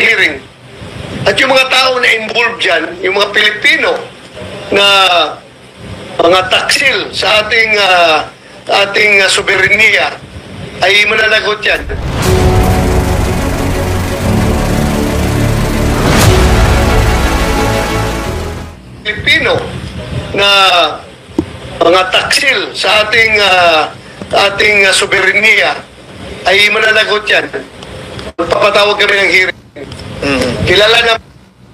hearing. At yung mga tao na involved dyan, yung mga Pilipino na mga taksil sa ating soberenya ay mananagot yan. Pilipino na mga taksil sa ating soberenya ay mananagot yan. Papatawag kami ng hearing. Kilala na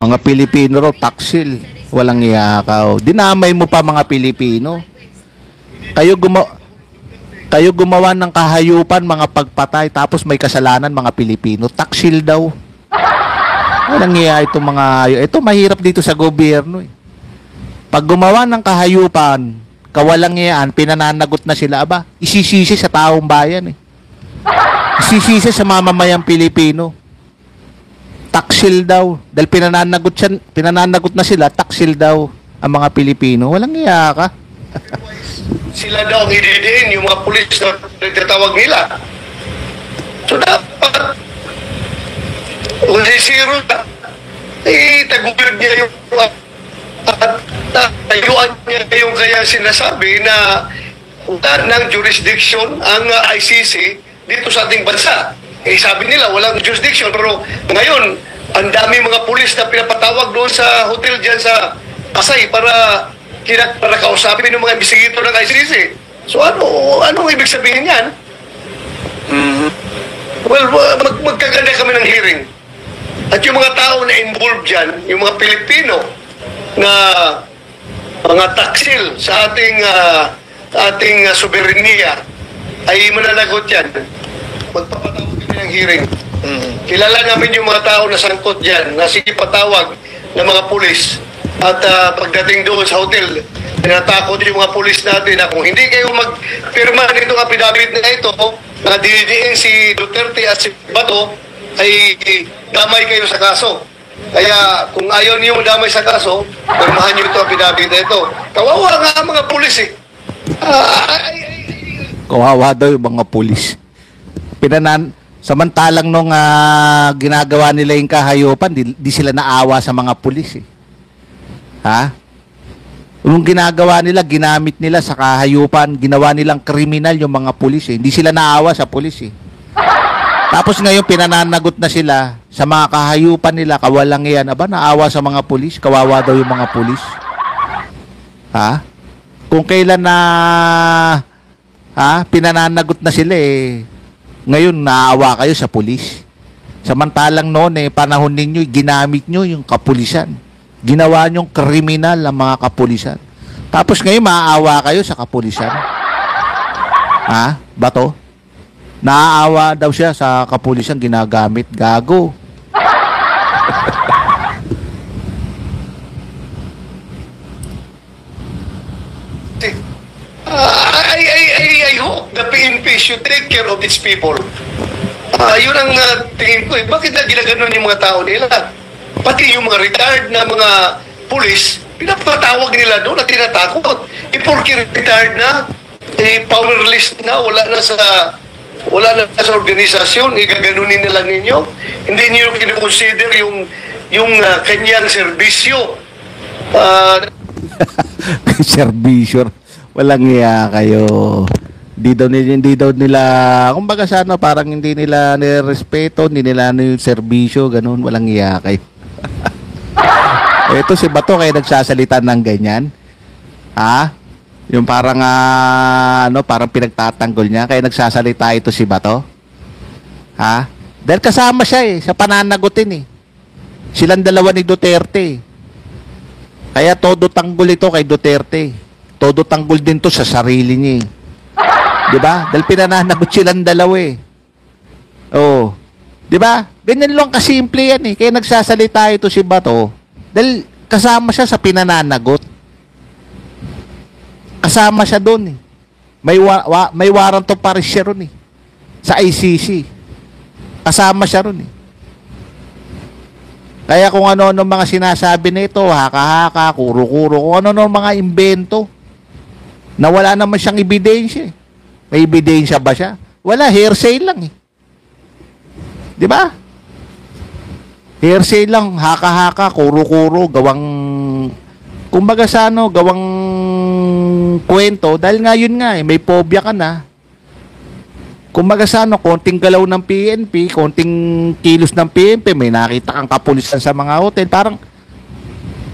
mga Pilipino raw, taksil. Walang iyakaw. Dinamay mo pa mga Pilipino. Kayo gumawa ng kahayupan, mga pagpatay, tapos may kasalanan mga Pilipino. Taksil daw. Walang iya itong mga... Ito mahirap dito sa gobyerno eh. Pag gumawa ng kahayupan, kawalang iyaan, pinananagot na sila. Aba, isisisi sa taong bayan eh. Isisisi sa mamamayang Pilipino. Taksil daw. Dahil pinananagot na sila, taksil daw ang mga Pilipino. Walang iya ka. Sila daw ang hididiin, yung mga pulis na nagtatawag nila. So dapat, kung zero na, tagubir niya yung tayuan niya yung kaya sinasabi na ng jurisdiction ang ICC dito sa ating bansa. Sabi nila, walang jurisdiction. Pero ngayon, ang dami mga pulis na pinapatawag doon sa hotel dyan sa Pasay para kausapin ng mga investigator ng ICC. So anong ibig sabihin yan? Well, magkaganda kami ng hearing. At yung mga tao na involved dyan, yung mga Pilipino na mga taksil sa ating soberenya ay mananagot yan. Magpapatawag kami ng hearing. Kilala namin yung mga tao na sangkot dyan, na sige patawag ng mga pulis. At pagdating doon sa hotel, tinatakot yung mga pulis natin na kung hindi kayo magpirma nitong affidavit na ito, na dinidiin si Duterte at si Bato, ay damay kayo sa kaso. Kaya kung ayaw niyo damay sa kaso, pirmahan niyo ito affidavit na ito. Kawawa nga ang mga pulis eh. Kawawa daw yung mga pulis. Samantalang nung ginagawa nila yung kahayupan, di sila naawa sa mga pulis eh. Ha? Nung ginagawa nila, ginamit nila sa kahayupan, ginawa nilang kriminal yung mga pulis eh. Hindi sila naawa sa pulis eh. Tapos ngayon pinananagot na sila sa mga kahayupan nila, kawalang yan. Aba, naawa sa mga pulis, kawawa daw yung mga pulis. Ha? Kung kailan na pinananagot na sila eh, ngayon naawa kayo sa pulis. Samantalang noon eh, panahon ninyo, ginamit nyo yung kapulisan. Ginawa nyong kriminal ang mga kapulisan. Tapos ngayon maaawa kayo sa kapulisan. Ha? Bato? Naaawa daw siya sa kapulisan, ginagamit. Gago. I hope the PNP should take care of its people. Yun ang tingin ko eh. Bakit na ginaganon yung mga tao nila? Pati yung mga retired na mga pulis, pinapatawag nila doon at tinatakot. Porky retired na, powerless na, wala na sa organisasyon, igaganunin na lang ninyo. Hindi niyo kinoconsider yung kanyang serbisyo. Serbisyo. Walang iya kayo. Hindi daw nila, kumbaga sana parang hindi nila nirespeto, hindi nila yung serbisyo, ganun, walang iya kayo. Ito si Bato kaya nagsasalita ng ganyan. Ha? Yung parang parang pinagtatanggol niya kaya nagsasalita ito si Bato. Ha? Dahil kasama siya sa pananagutin eh. Silang dalawa ni Duterte. Kaya todo tanggol ito kay Duterte. Todo tanggol din to sa sarili niya eh. 'Di ba? Dahil pinananagot silang dalawa eh. Oh. 'Di ba? Ganyan lang kasimple yan eh. Kaya nagsasalita ito si Bato dahil kasama siya sa pinananagot. Kasama siya doon eh. May warrant of arrest siya ron eh. Sa ICC. Kasama siya ron eh. Kaya kung ano-ano mga sinasabi nito, haka-haka, kuro-kuro, kung ano-ano mga imbento, na wala naman siyang ebidensya eh. May ebidensya ba siya? Wala, hearsay lang eh. Di ba? Hearsay lang, haka-haka, kuro-kuro, gawang kumbaga sa ano, gawang kwento dahil nga yun nga may phobia ka na. Kumbaga sa ano, konting galaw ng PNP, konting kilos ng PNP, may nakita kang kapulisan sa mga hotel, parang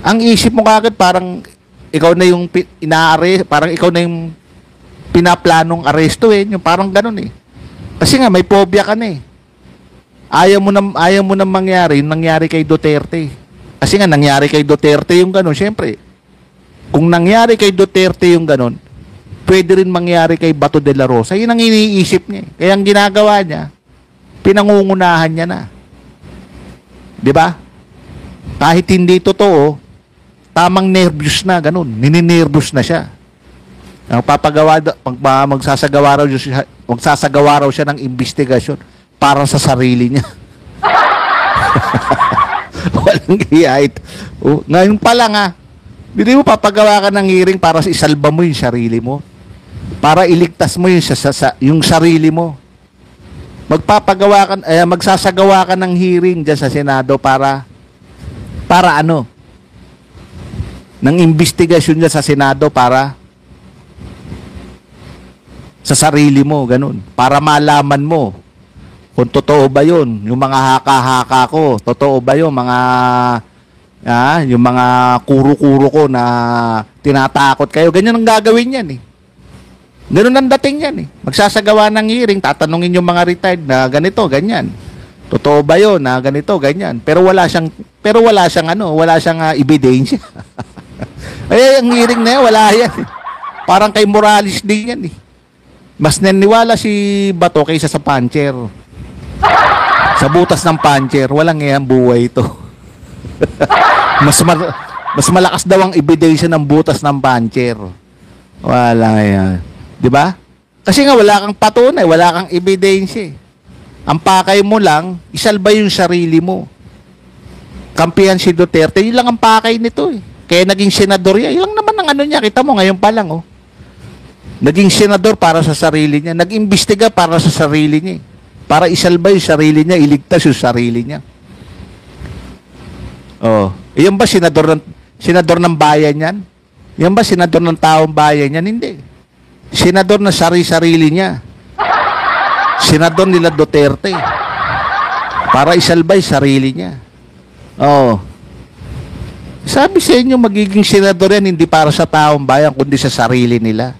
ang isip mo kagad parang ikaw na yung inaarest, parang ikaw na yung pinaplanong aresto yung parang ganun Kasi nga may phobia ka na Ayaw mo na mangyari, yung nangyari kay Duterte. Kasi nga nangyari kay Duterte yung ganun, syempre. Kung nangyari kay Duterte yung ganun, pwede rin mangyari kay Bato de la Rosa. Yun ang iniisip niya. Kaya ang ginagawa niya, pinangungunahan niya na. 'Di ba? Kahit hindi totoo, tamang nervous na ganun. Nininervous na siya. Ang magsasagawa raw siya ng investigasyon para sa sarili niya. Walang hiya ito. Ngayon pa lang hindi mo papagawa ka ng hearing para isalba mo yung sarili mo. Para iligtas mo yung sarili mo. Magsasagawa ka ng hearing dyan sa Senado para ano? Ng investigasyon dyan sa Senado para sa sarili mo, ganun. Para malaman mo kung totoo ba yun. Yung mga haka-haka ko, totoo ba yun? Yung mga kuro-kuro ko na tinatakot kayo. Ganyan ang gagawin yan Ganun ang dating yan Magsasagawa ng hearing, tatanungin yung mga retired na ganito, ganyan. Totoo ba yun na ganito, ganyan. Pero wala siyang ebidensya. Ay, ang hearing na yan, wala yan. Parang kay Morales din yan Mas naniwala si Bato kaysa sa puncher. Sa butas ng puncher, walang iyang buhay ito. Mas malakas daw ang ebidensya ng butas ng puncher. Wala yan. 'Di ba? Kasi nga wala kang patunay, wala kang ebidensya. Ang pakay mo lang, isalba yung sarili mo. Kampihan si Duterte, yun lang ang pakay nito Kaya naging senador yan. Yun lang naman ang ano niya, kita mo ngayon pa lang Naging senador para sa sarili niya, nag-imbestiga para sa sarili niya. Para isalba yung sarili niya, iligtas yung sarili niya. Iyon ba senador ng bayan yan? Yan ba senador ng taong bayan yan? Hindi. Senador na sarili niya. Senador nila Duterte. Para isalba yung sarili niya. Sabi sa inyo, magiging senador yan hindi para sa taong bayan, kundi sa sarili nila.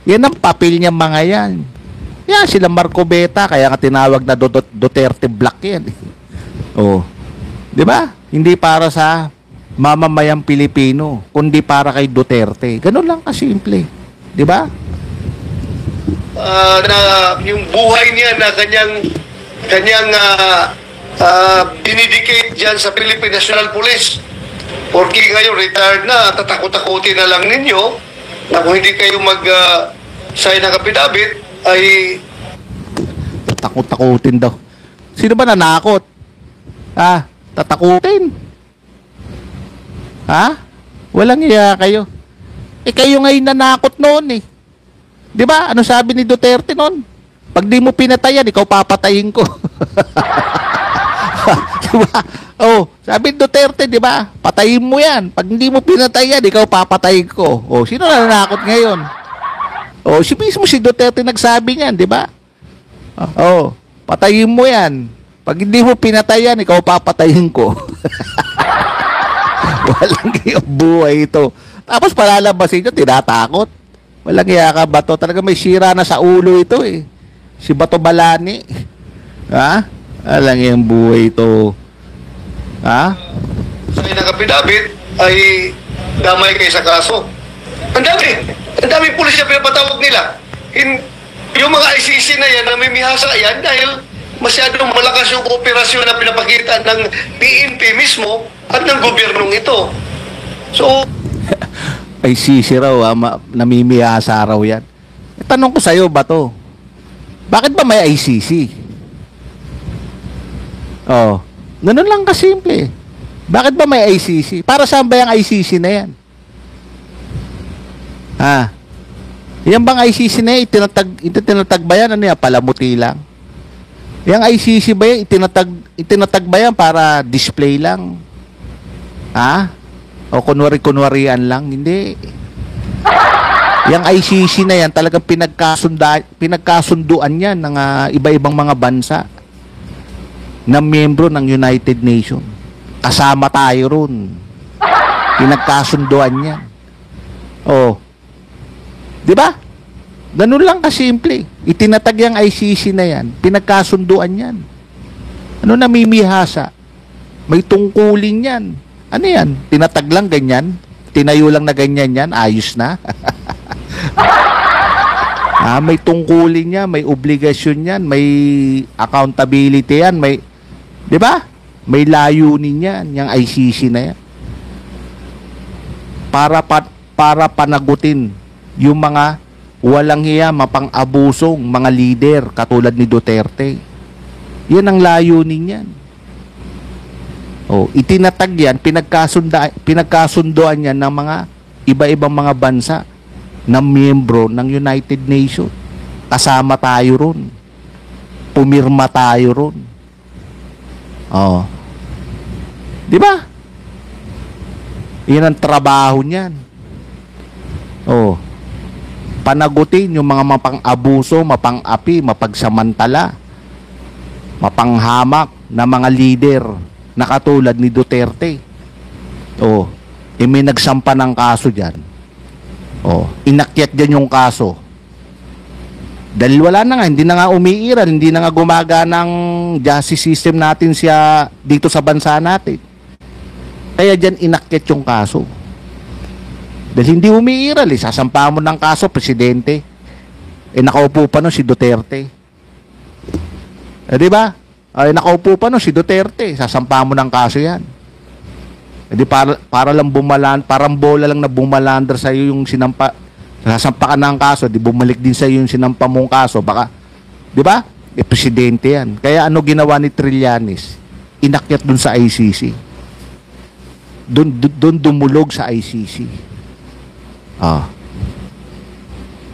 Yan ang papel niya mga yan. Yan, sila Marco Beta, kaya nga tinawag na Duterte Black yan. Di ba? Hindi para sa mamamayang Pilipino, kundi para kay Duterte. Ganun lang kasimple. Di ba? Na yung buhay niya na kanyang dinidicate dyan sa Philippine National Police. Porque ngayon retired na, tatakot-takutin na lang ninyo na kung hindi kayo sign ng affidavit ay takot-takutin daw. Sino ba nanakot? Tatakutin. Walang iya kayo. Kayo ngayon nanakot noon 'Di ba? Ano sabi ni Duterte noon? Pag di mo pinatayan, ikaw papatayin ko. Diba? Sabi ni Duterte, 'di ba? Patayin mo 'yan. Pag hindi mo pinatayan, ikaw papatayin ko. Sino nanakot ngayon? Si mismo si Duterte nagsabi niyan, 'di ba? Patayin mo 'yan. Pag hindi mo pinatayan, ikaw papatayin ko. Walang iyong buhay ito. Tapos palalabasin nyo, tinatakot. Walang iya ka, Bato. Talaga may sira na sa ulo ito Si Bato Balani. Walang iyong buhay ito. Sign ng affidavit ay damay kayo sa kaso. Ang dami pulis na pinapatawag nila. Yung mga ICC na yan, namimihasa yan dahil masyadong malakas yung kooperasyon na pinapakita ng PNP mismo at ng gobyernong ito. So, ICC raw, namimiyasa raw yan. Tanong ko sa'yo, Bato, bakit ba may ICC? Ganun lang kasimple. Bakit ba may ICC? Para saan ba yung ICC na yan? Yan bang ICC na yan, itinatag ba yan? Ano yan, palamuti lang? Yung ICC ba yan, itinatag itinatag ba yan para display lang? Ha? O kunwari-kunwarian lang? Hindi. Yung ICC na yan, talagang pinagkasunduan yan ng iba-ibang mga bansa na miyembro ng United Nations. Kasama tayo ron. Pinagkasunduan yan. Oh. 'Di ba? Ganun lang kasimple. Itinatag yung ICC na yan. Pinagkasunduan yan. Ano namimihasa? May tungkulin yan. Ano yan? Tinatag lang ganyan? Tinayo lang na ganyan yan? Ayos na? May tungkulin yan, may obligasyon yan, may accountability yan, may, 'di ba? May layunin yan, yung ICC na yan. Para panagutin yung mga walang hiya, mapang-abusong mga leader katulad ni Duterte. Yan ang layunin yan. Itinatag yan, pinagkasundoan yan ng mga iba-ibang mga bansa na miyembro ng United Nations. Kasama tayo ron. Pumirma tayo ron. Di ba? Yan ang trabaho niyan. Panagutin yung mga mapang-abuso, mapang-api, mapagsamantala, mapanghamak na mga leader na katulad ni Duterte. May nagsampa ng kaso dyan. Inakyat dyan yung kaso. Dahil wala na nga, hindi na nga umiiral, hindi na nga gumagana ng justice system natin siya dito sa bansa natin. Kaya dyan inakyat yung kaso. Dahil hindi umiiral, sasampa mo ng kaso, presidente. Nakaupo pa nun si Duterte. Di ba? Nakaupo pa nun si Duterte, sasampa mo ng kaso yan. Para lang parang bola lang na bumalandar sa iyo yung sinampa. Sasampa ka ng kaso, di bumalik din sa iyo yung sinampa mong kaso. Baka, di ba? Presidente yan. Kaya ano ginawa ni Trillanes? Inakyat dun sa ICC. Dun dumulog sa ICC.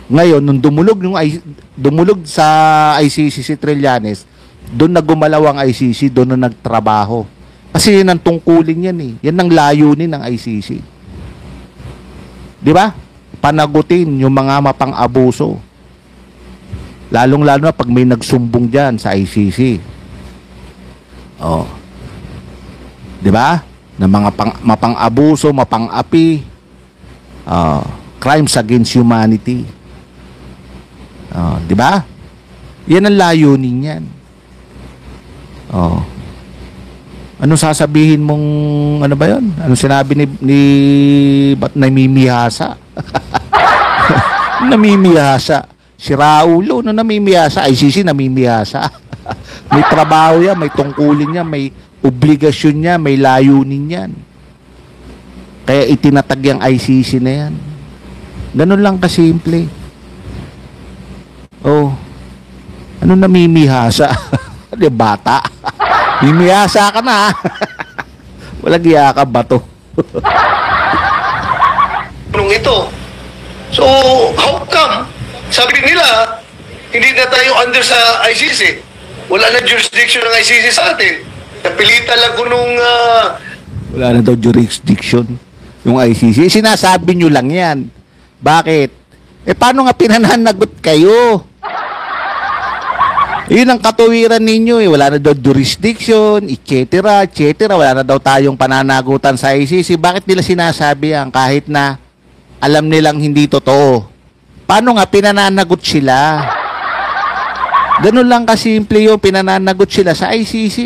Ngayon, nung dumulog sa ICC si Trillanes, doon na gumalaw ang ICC, doon na nagtrabaho. Kasi yan ang tungkulin yan eh. Yan ang layunin ng ICC. Di ba? Panagutin yung mga mapang-abuso. Lalong-lalo na pag may nagsumbong dyan sa ICC. Di ba? Na mga mapang-abuso, mapang-api, crimes against humanity. Di ba? Yan ang layunin yan. Ano sasabihin mong, ano ba yun? Ano sinabi ba't namimihasa? Namimihasa. Si Raulo, no namimihasa? ICC namimihasa. May trabaho yan, may tungkulin yan, may obligasyon niya, may layunin yan. Kaya itinatag yung ICC na yan. Ganun lang kasimple. Ano namimihasa? Di bata. Mimihasa ka na. Walang iyakab ba to? Nung ito. So, how come? Sabi nila, hindi na tayo under sa ICC. Wala na jurisdiction ng ICC sa atin. Napilitan lang ko nung... Wala na daw jurisdiction yung ICC. Sinasabi nyo lang yan. Bakit? Paano nga pinananagot kayo? Yun ang katuwiran ninyo eh. Wala na daw jurisdiction, etc. Wala na daw tayong pananagutan sa ICC. Bakit nila sinasabi yan kahit na alam nilang hindi totoo? Paano nga pinananagot sila? Ganun lang kasimple yung pinananagot sila sa ICC.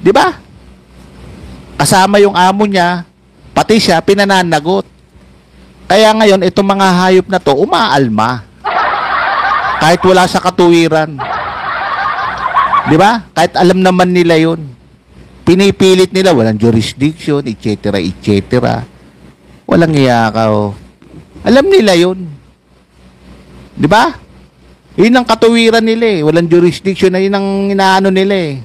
Di ba? Kasama yung amo niya, pati siya pinananagot. Kaya ngayon, itong mga hayop na to, umaalma. Kahit wala sa katuwiran. Di ba? Kahit alam naman nila yun. Pinipilit nila, walang jurisdiction, etc. Walang iyakaw. Alam nila yun. Di ba? Yun ang katuwiran nila eh. Walang jurisdiction na yun ang inaano nila eh.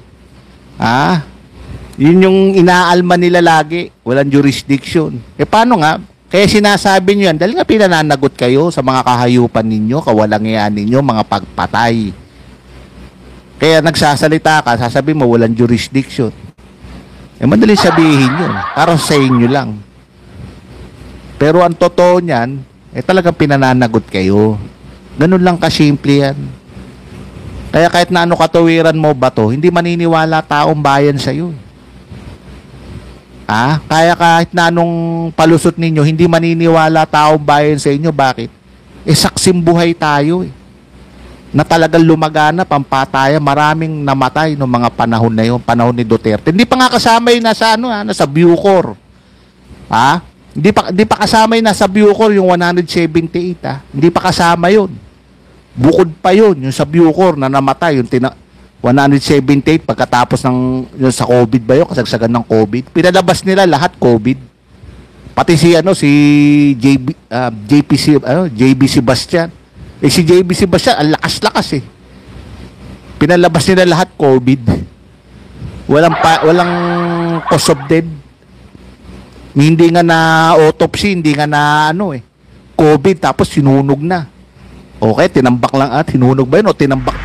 Yun yung inaalma nila lagi. Walang jurisdiction. Paano nga? Kaya sinasabi nyo yan, dahil nga pinananagot kayo sa mga kahayupan ninyo, kawalangian ninyo, mga pagpatay. Kaya nagsasalita ka, sasabihin mo walang jurisdiction. Eh, madali sabihin yun. Parang sa inyo lang. Pero ang totoo niyan, eh talagang pinananagot kayo. Ganun lang kasimple yan. Kaya kahit na ano katuwiran mo ba to, hindi maniniwala taong bayan sa'yo. Kaya kahit na anong palusot ninyo, hindi maniniwala taong bayan sa inyo. Bakit? Eh, saksim buhay tayo eh. Na talagang lumagana, pampataya, maraming namatay noong mga panahon na yun, panahon ni Duterte. Hindi pa nga kasama yun nasa, nasa Bucor. Hindi pa kasama yun nasa Bucor, yung 178, Hindi pa kasama yun. Bukod pa yun, yung sa Bucor na namatay, yung 178 pagkatapos ng yung sa COVID ba yun, kasagsagan ng COVID. Pinalabas nila lahat COVID. Pati si JB Sebastian. Si JB Sebastian, ang lakas-lakas eh. Pinalabas nila lahat COVID. Walang cause of death. Hindi nga na autopsy, hindi nga na COVID, tapos sinunog na. Okay, tinambak lang, tinunog ba yun o tinambak